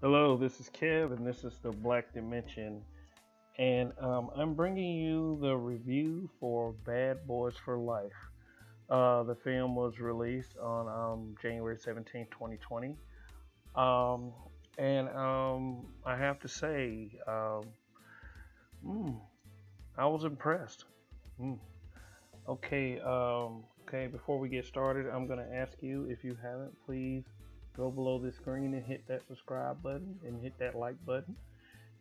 Hello, this is Kev, and this is the Black Dimension. And I'm bringing you the review for Bad Boys for Life. The film was released on January 17th, 2020. Um, and I have to say, mm, I was impressed. Mm. Okay, before we get started, I'm going to ask you, if you haven't, please go below the screen and hit that subscribe button and hit that like button.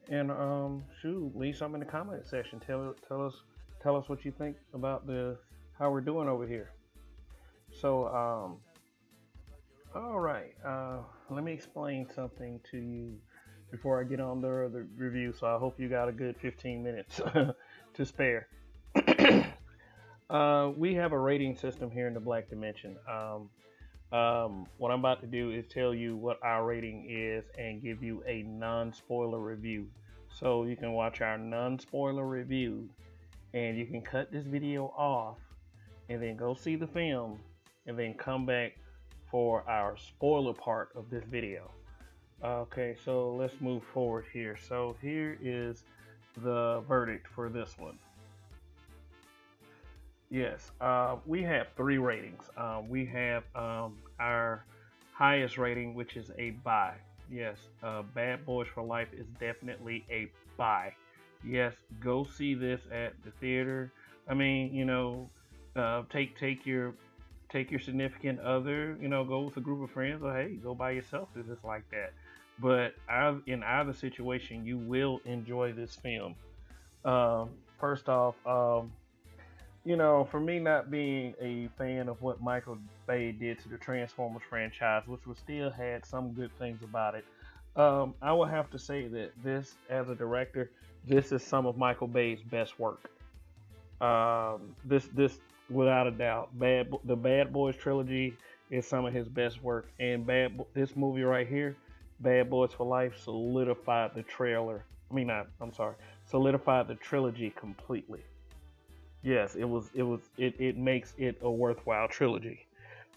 And shoot, leave something in the comment section. Tell us what you think about the how we're doing over here. So all right, let me explain something to you before I get on the review. So I hope you got a good 15 minutes to spare. We have a rating system here in the Black Dimension. What I'm about to do is tell you what our rating is and give you a non-spoiler review. So you can watch our non-spoiler review and you can cut this video off and then go see the film and then come back for our spoiler part of this video. Okay, so let's move forward here. So here is the verdict for this one. Yes, we have three ratings. We have our highest rating, which is a buy. Yes, Bad Boys for Life is definitely a buy. Yes, go see this at the theater. I mean, take your significant other. Go with a group of friends, or hey, go by yourself if it's like that. But in either situation, you will enjoy this film. First off, for me not being a fan of what Michael Bay did to the Transformers franchise, which was still had some good things about it, I would have to say that this, as a director, this is some of Michael Bay's best work. This without a doubt, the Bad Boys trilogy is some of his best work, and this movie right here, Bad Boys for Life, solidified the trailer. I mean, not. I'm sorry, solidified the trilogy completely. Yes, it makes it a worthwhile trilogy.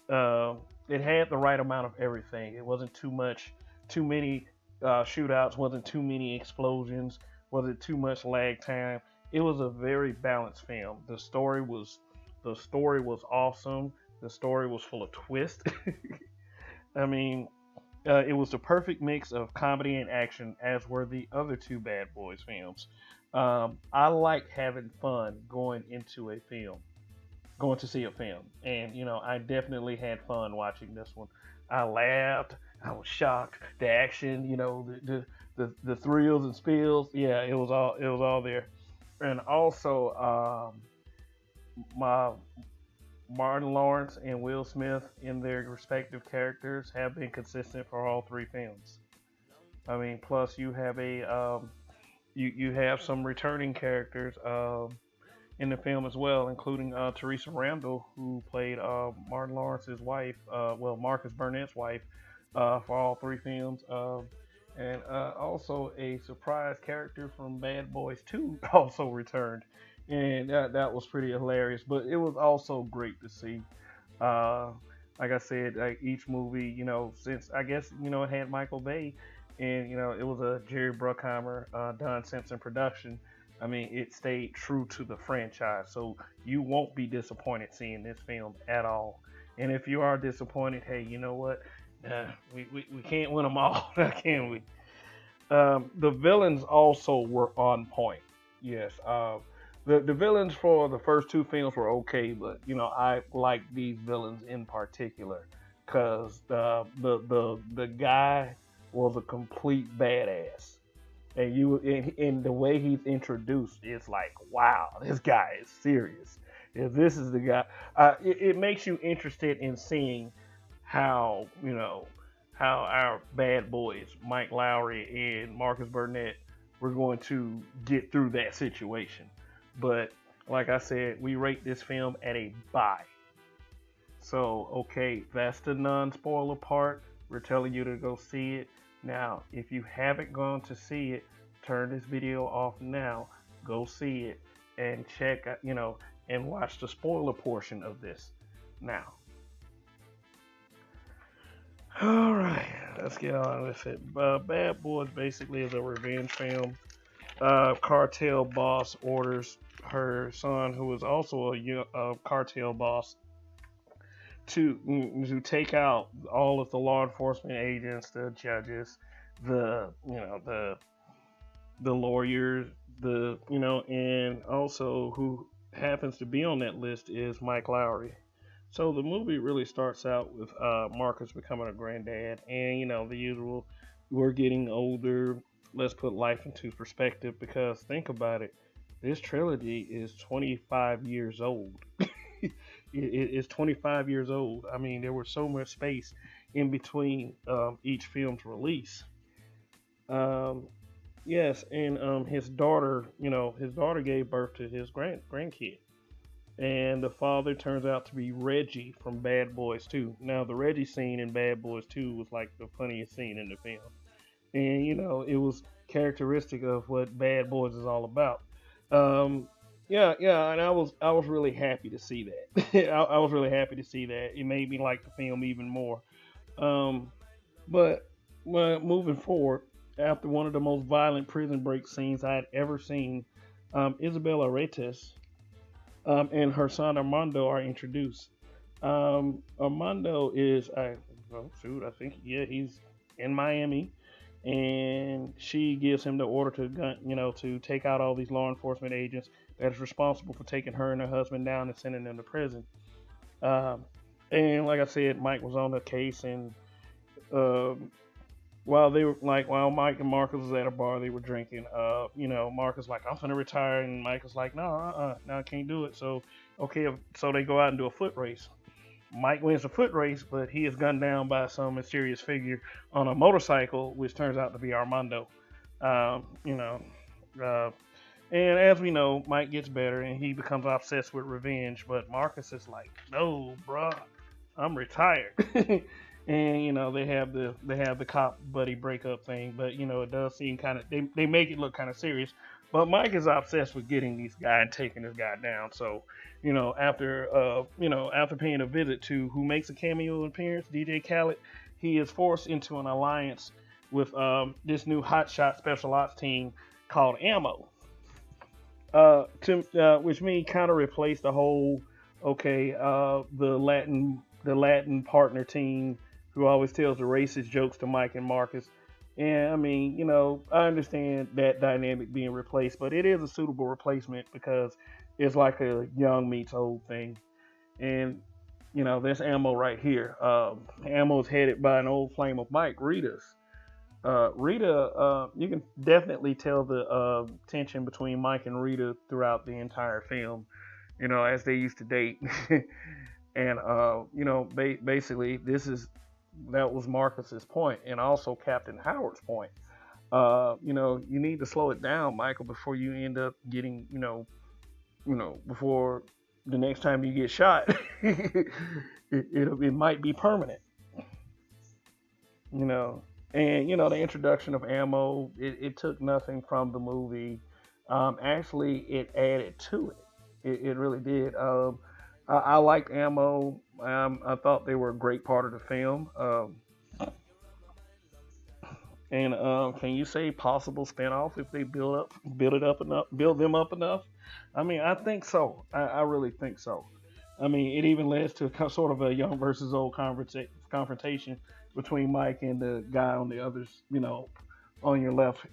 Uh, it had the right amount of everything. It wasn't too much, too many shootouts. Wasn't too many explosions. Wasn't too much lag time. It was a very balanced film. The story was awesome. The story was full of twists. I mean, it was the perfect mix of comedy and action, as were the other two Bad Boys films. I like having fun going to see a film, and I definitely had fun watching this one. I laughed, I was shocked, the action, the thrills and spills. Yeah, it was all there, and also my Martin Lawrence and Will Smith in their respective characters have been consistent for all three films. I mean, plus you have some returning characters in the film as well, including Teresa Randall, who played Martin Lawrence's wife, Marcus Burnett's wife, for all three films, and also a surprise character from Bad Boys 2 also returned, and that was pretty hilarious. But it was also great to see. Uh, like I said, like each movie, since I guess it had Michael Bay, and it was a Jerry Bruckheimer, Don Simpson production. I mean, it stayed true to the franchise, so you won't be disappointed seeing this film at all. And if you are disappointed, hey, you know what? We can't win them all, can we? The villains also were on point. Yes, the villains for the first two films were okay, but I like these villains in particular because the guy was a complete badass, and the way he's introduced, it's like, wow, this guy is serious. If this is the guy, it makes you interested in seeing how how our bad boys, Mike Lowry and Marcus Burnett, were going to get through that situation. But like I said, we rate this film at a buy. So, okay, that's the non-spoiler part. We're telling you to go see it. Now, if you haven't gone to see it, turn this video off now. Go see it and check, and watch the spoiler portion of this now. All right. let's get on with it. Bad Boys basically is a revenge film. Cartel boss orders her son, who is also a cartel boss, to take out all of the law enforcement agents, the judges, the lawyers, and also who happens to be on that list is Mike Lowry. So the movie really starts out with Marcus becoming a granddad, and the usual. We're getting older. Let's put life into perspective because think about it. This trilogy is 25 years old. It's 25 years old. I mean, there was so much space in between each film's release. Um, yes, and his daughter gave birth to his grandkid, and the father turns out to be Reggie from Bad Boys 2. Now, the Reggie scene in Bad Boys 2 was like the funniest scene in the film, and it was characteristic of what Bad Boys is all about. Um, yeah, yeah, and I was really happy to see that. I was really happy to see that. It made me like the film even more. Um, but moving forward, after one of the most violent prison break scenes I had ever seen, Isabella Retes and her son Armando are introduced. Armando is, well, shoot, I think, yeah, he's in Miami, and she gives him the order to to take out all these law enforcement agents that is responsible for taking her and her husband down and sending them to prison. Um, and like I said, Mike was on the case, and um while Mike and Marcus was at a bar, they were drinking. Marcus like, I'm gonna retire, and Mike was like, no, no, I can't do it. So, okay, so they go out and do a foot race. Mike wins the foot race, but he is gunned down by some mysterious figure on a motorcycle, which turns out to be Armando. Um, you know, uh, and as we know, Mike gets better and he becomes obsessed with revenge. But Marcus is like, no, bruh, I'm retired. And they have the cop buddy breakup thing, but it does seem kind of they make it look kind of serious. But Mike is obsessed with getting these guy and taking this guy down. So after paying a visit to who makes a cameo appearance, DJ Khaled, he is forced into an alliance with this new hotshot special ops team called Ammo. Which means kind of replace the whole the Latin partner team who always tells the racist jokes to Mike and Marcus. And I mean, I understand that dynamic being replaced, but it is a suitable replacement because it's like a young meets old thing. And there's Ammo right here. Ammo is headed by an old flame of Mike, Rita's. Rita, you can definitely tell the tension between Mike and Rita throughout the entire film. As they used to date, and basically that was Marcus's point, and also Captain Howard's point. You need to slow it down, Michael, before you end up getting, before the next time you get shot, it might be permanent. You know, and the introduction of Ammo, it took nothing from the movie. Actually, it added to it. It really did. I liked Ammo. I thought they were a great part of the film. And can you say possible spinoff if they build them up enough? I mean, I think so. I really think so. I mean, it even led to sort of a young versus old confrontation between Mike and the guy on the others, on your left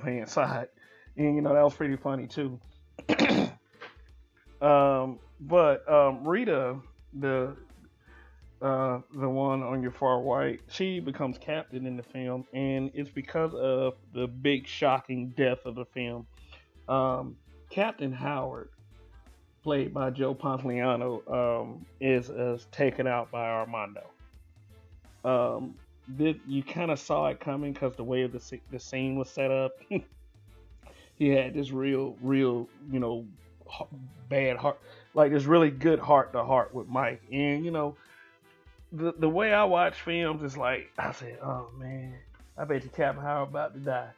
hand side, and that was pretty funny too. But Rita, the one on your far right, she becomes captain in the film, and it's because of the big shocking death of the film. Captain Howard, played by Joe Pantoliano, is taken out by Armando. Um, you kind of saw it coming because the way the scene was set up. He had this real, bad heart, like this really good heart to heart with Mike. And the way I watch films is like I said, oh man, I bet you Captain Howard about to die.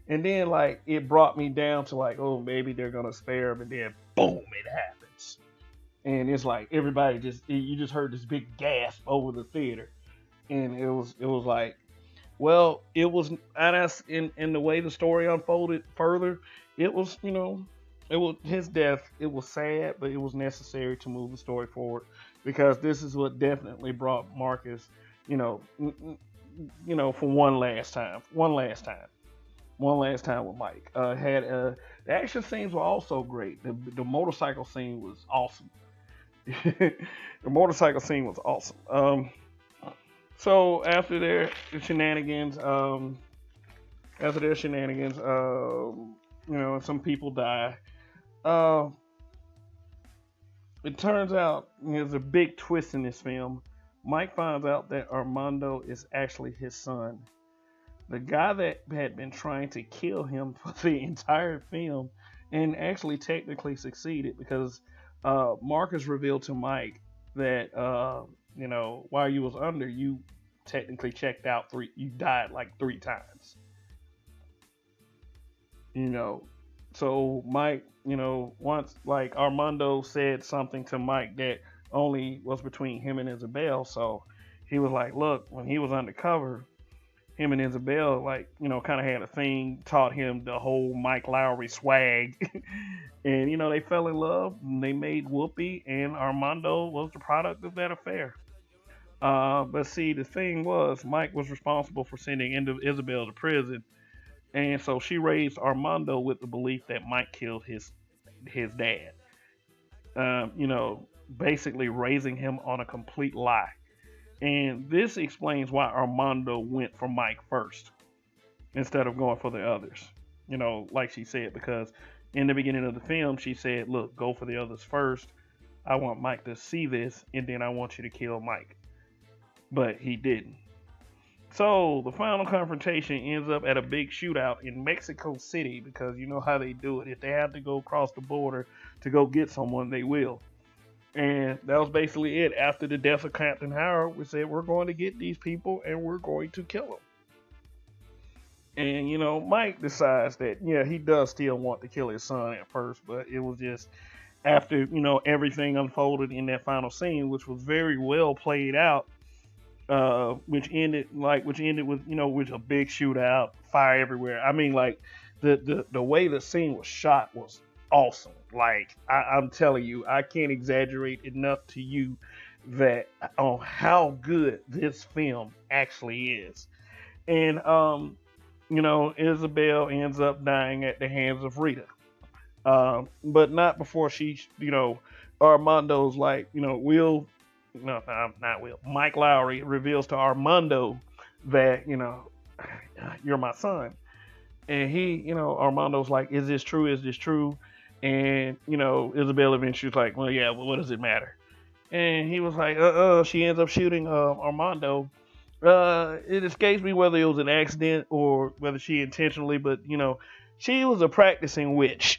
And then like it brought me down to like, oh maybe they're gonna spare him, and then boom, it happens. And it's like everybody you just heard this big gasp over the theater, and it was like Well, it was, and that's in the way the story unfolded further. It was, it was his death. It was sad, but it was necessary to move the story forward because this is what definitely brought Marcus, you know, for one last time with Mike. Had The action scenes were also great. The motorcycle scene was awesome. The motorcycle scene was awesome. So after their shenanigans, some people die. Uh, it turns out there's a big twist in this film. Mike finds out that Armando is actually his son. The guy that had been trying to kill him for the entire film and actually technically succeeded because Marcus revealed to Mike that while you was under, you technically checked out you died like 3 times. you know so Mike, once like Armando said something to Mike that only was between him and Isabel. So he was like, look, when he was undercover, him and Isabel, like, kind of had a thing, taught him the whole Mike Lowry swag. And, they fell in love. And they made Whoopi, and Armando was the product of that affair. But see, the thing was, Mike was responsible for sending Isabel to prison. And so she raised Armando with the belief that Mike killed his dad. Basically raising him on a complete lie. And this explains why Armando went for Mike first instead of going for the others. Like she said, because in the beginning of the film, she said, look, go for the others first. I want Mike to see this, and then I want you to kill Mike. But he didn't. So the final confrontation ends up at a big shootout in Mexico City because you know how they do it. If they have to go across the border to go get someone, they will. And that was basically it. After the death of Captain Howard, we said, we're going to get these people and we're going to kill them. And, Mike decides that, yeah, he does still want to kill his son at first, but it was just after, everything unfolded in that final scene, which was very well played out, which ended with, with a big shootout, fire everywhere. I mean, like, the way the scene was shot was awesome. Like, I'm telling you, I can't exaggerate enough to you that on how good this film actually is. And Isabel ends up dying at the hands of Rita. But not before she, Armando's like, Will, no, not Will, Mike Lowry reveals to Armando that, you're my son. And he, Armando's like, is this true? Is this true? And, Isabel eventually was like, well, yeah, well, what does it matter? And he was like, she ends up shooting Armando. It escapes me whether it was an accident or whether she intentionally, but, she was a practicing witch.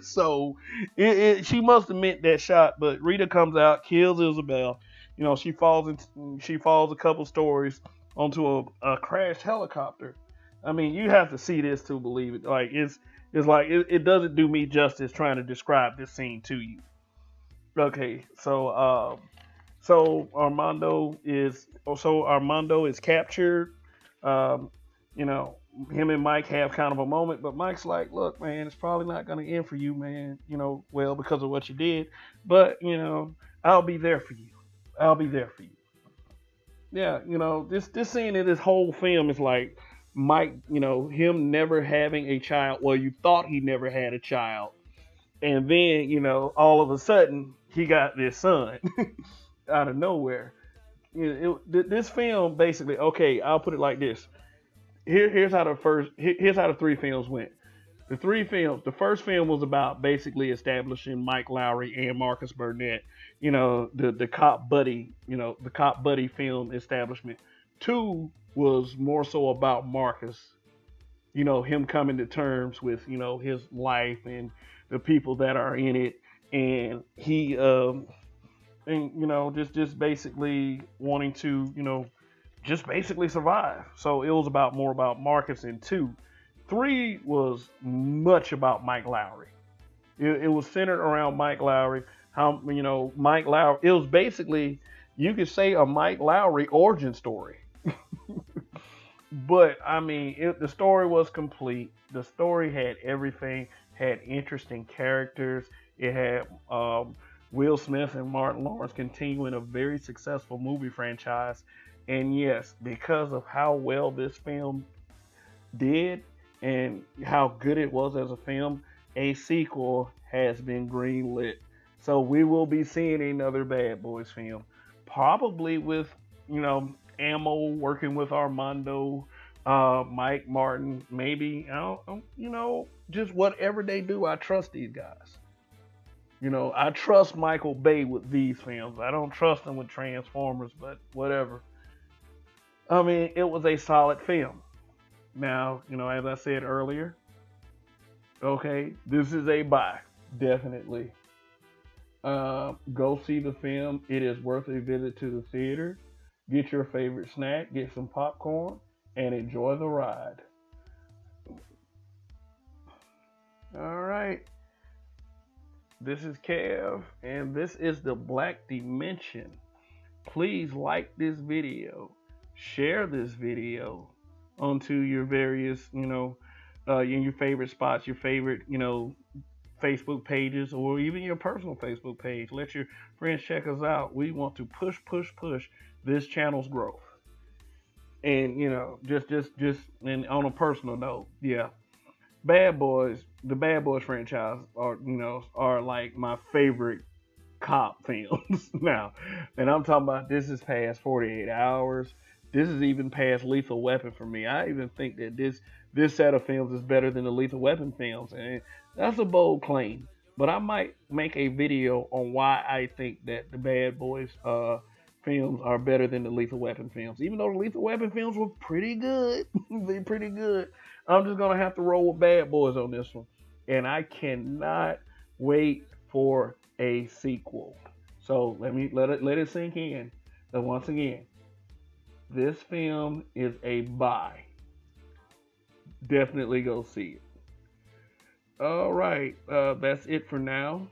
So she must have meant that shot. But Rita comes out, kills Isabel. She falls a couple stories onto a crashed helicopter. I mean, you have to see this to believe it. Like, it doesn't do me justice trying to describe this scene to you. Okay, so Armando is captured. Him and Mike have kind of a moment, but Mike's like, look, man, it's probably not going to end for you, man. Well, because of what you did, but I'll be there for you. I'll be there for you. Yeah, this scene in this whole film is like Mike, him never having a child. Well, you thought he never had a child. And then, all of a sudden, he got this son out of nowhere. This film basically, okay, I'll put it like this. Here's how the 3 films went. The first film was about basically establishing Mike Lowry and Marcus Burnett, the cop buddy, the cop buddy film establishment. 2 was more so about Marcus, him coming to terms with, his life and the people that are in it. And he, just basically wanting to, just basically survive. So it was more about Marcus in 2. 3 was much about Mike Lowry. It was centered around Mike Lowry. How, Mike Lowry, it was basically, you could say, a Mike Lowry origin story. But I mean, the story was complete. The story had everything. Had interesting characters. It had Will Smith and Martin Lawrence continuing a very successful movie franchise. And yes, because of how well this film did and how good it was as a film, a sequel has been greenlit. So we will be seeing another Bad Boys film, probably with you know Ammo working with Armando, Mike Martin, maybe just whatever they do. I trust these guys. I trust Michael Bay with these films. I don't trust him with Transformers, but whatever. I mean, it was a solid film. Now, as I said earlier, okay, this is a buy, definitely. Go see the film. It is worth a visit to the theater. Get your favorite snack, get some popcorn, and enjoy the ride. All right, this is Kev, and this is the Blakk Dimension. Please like this video, share this video onto your various, in your favorite spots, your favorite, Facebook pages, or even your personal Facebook page. Let your friends check us out. We want to push this channel's growth. And just and on a personal note, yeah, Bad Boys, the Bad Boys franchise are like my favorite cop films now. And I'm talking about this is past 48 hours. This is even past Lethal Weapon for me. I even think that this set of films is better than the Lethal Weapon films. And that's a bold claim. But I might make a video on why I think that the Bad Boys films are better than the Lethal Weapon films. Even though the Lethal Weapon films were pretty good. They're pretty good. I'm just gonna have to roll with Bad Boys on this one. And I cannot wait for a sequel. So let it sink in. And once again, this film is a buy. Definitely go see it. All right, that's it for now,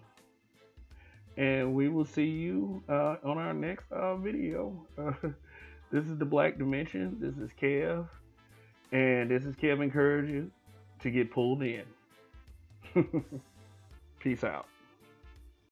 and we will see you on our next video. This is the Blakk Dimension. This is Kev, and this is Kev encourage you to get pulled in. Peace out.